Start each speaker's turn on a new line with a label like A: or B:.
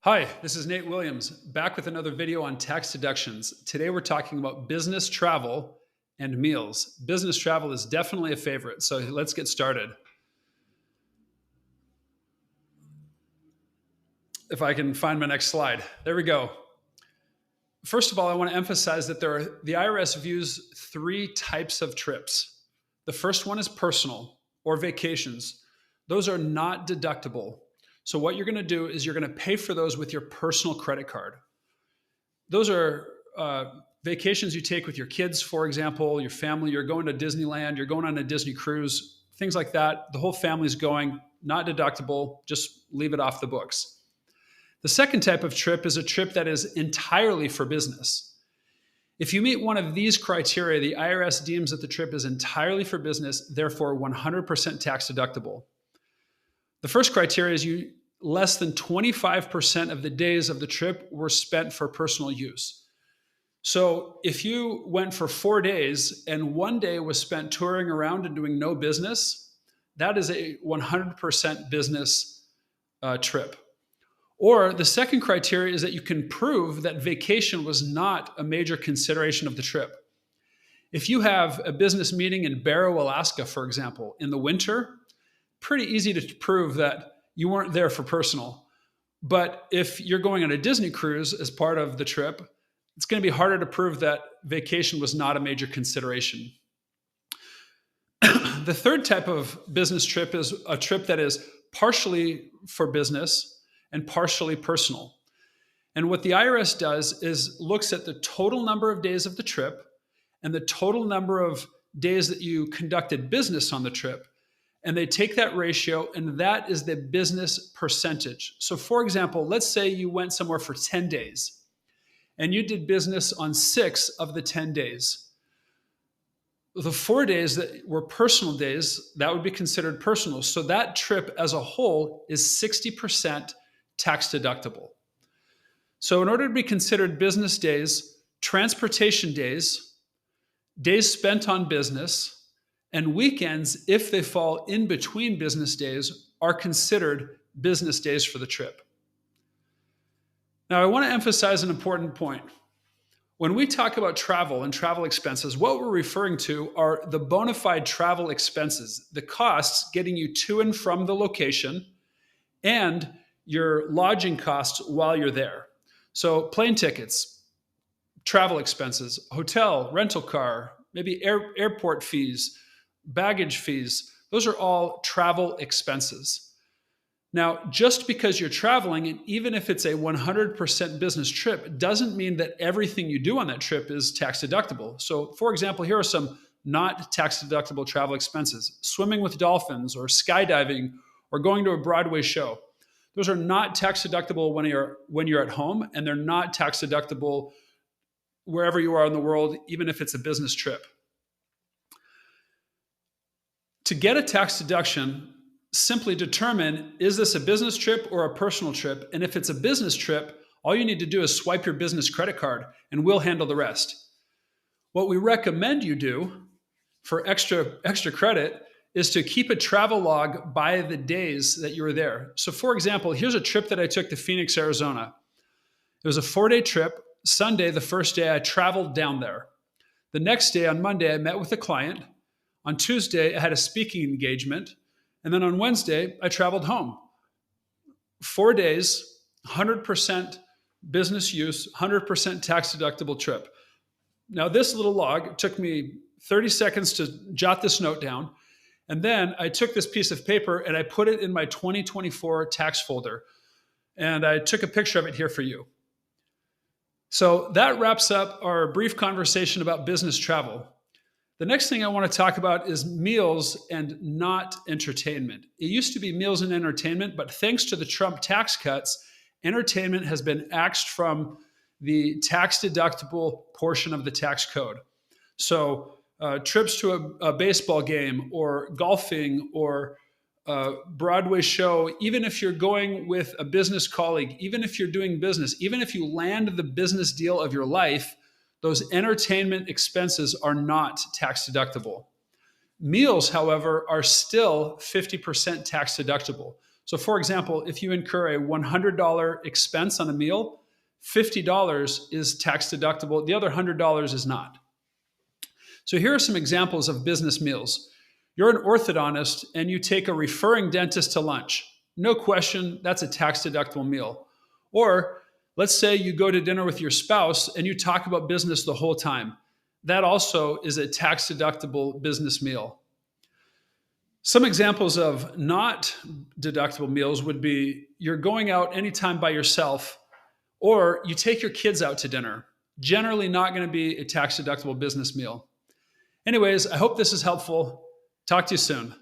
A: Hi, this is Nate Williams, back with another video on tax deductions. Today we're talking about business travel and meals. Business travel is definitely a favorite, so let's get started. If I can find my next slide. There we go. First of all, I want to emphasize that the IRS views three types of trips. The first one is personal or vacations. Those are not deductible. So what you're going to do is you're going to pay for those with your personal credit card. Those are vacations you take with your kids, for example, your family. You're going to Disneyland, you're going on a Disney cruise, things like that. The whole family's going, not deductible, just leave it off the books. The second type of trip is a trip that is entirely for business. If you meet one of these criteria, the IRS deems that the trip is entirely for business, therefore 100% tax deductible. The first criteria is less than 25% of the days of the trip were spent for personal use. So if you went for 4 days and 1 day was spent touring around and doing no business, that is a 100% business trip. Or the second criteria is that you can prove that vacation was not a major consideration of the trip. If you have a business meeting in Barrow, Alaska, for example, in the winter, pretty easy to prove that you weren't there for personal. But if you're going on a Disney cruise as part of the trip, it's going to be harder to prove that vacation was not a major consideration. The third type of business trip is a trip that is partially for business and partially personal. And what the IRS does is looks at the total number of days of the trip and the total number of days that you conducted business on the trip. And they take that ratio, and that is the business percentage. So for example, let's say you went somewhere for 10 days and you did business on 6 of the 10 days. The 4 days that were personal days, that would be considered personal. So that trip as a whole is 60% tax deductible. So in order to be considered business days, transportation days, days spent on business, and weekends, if they fall in between business days, are considered business days for the trip. Now, I want to emphasize an important point. When we talk about travel and travel expenses, what we're referring to are the bona fide travel expenses, the costs getting you to and from the location, and your lodging costs while you're there. So plane tickets, travel expenses, hotel, rental car, maybe airport fees, baggage fees, those are all travel expenses. Now, just because you're traveling, and even if it's a 100% business trip, doesn't mean that everything you do on that trip is tax deductible. So for example, here are some not tax deductible travel expenses: swimming with dolphins or skydiving or going to a Broadway show. Those are not tax deductible when you're at home, and they're not tax deductible wherever you are in the world, even if it's a business trip. To get a tax deduction, simply determine, is this a business trip or a personal trip? And if it's a business trip, all you need to do is swipe your business credit card and we'll handle the rest. What we recommend you do for extra credit is to keep a travel log by the days that you were there. So for example, here's a trip that I took to Phoenix, Arizona. It was a 4-day trip. Sunday, the first day, I traveled down there. The next day, on Monday, I met with a client. On Tuesday, I had a speaking engagement. And then on Wednesday, I traveled home. 4 days, 100% business use, 100% tax deductible trip. Now, this little log took me 30 seconds to jot this note down. And then I took this piece of paper and I put it in my 2024 tax folder. And I took a picture of it here for you. So that wraps up our brief conversation about business travel. The next thing I want to talk about is meals and not entertainment. It used to be meals and entertainment, but thanks to the Trump tax cuts, entertainment has been axed from the tax deductible portion of the tax code. So trips to a baseball game or golfing or a Broadway show, even if you're going with a business colleague, even if you're doing business, even if you land the business deal of your life, those entertainment expenses are not tax deductible. Meals, however, are still 50% tax deductible. So for example, if you incur a $100 expense on a meal, $50 is tax deductible. The other $100 is not. So here are some examples of business meals. You're an orthodontist and you take a referring dentist to lunch. No question, that's a tax deductible meal. Or let's say you go to dinner with your spouse and you talk about business the whole time. That also is a tax deductible business meal. Some examples of not deductible meals would be you're going out anytime by yourself, or you take your kids out to dinner. Generally not going to be a tax deductible business meal. Anyways, I hope this is helpful. Talk to you soon.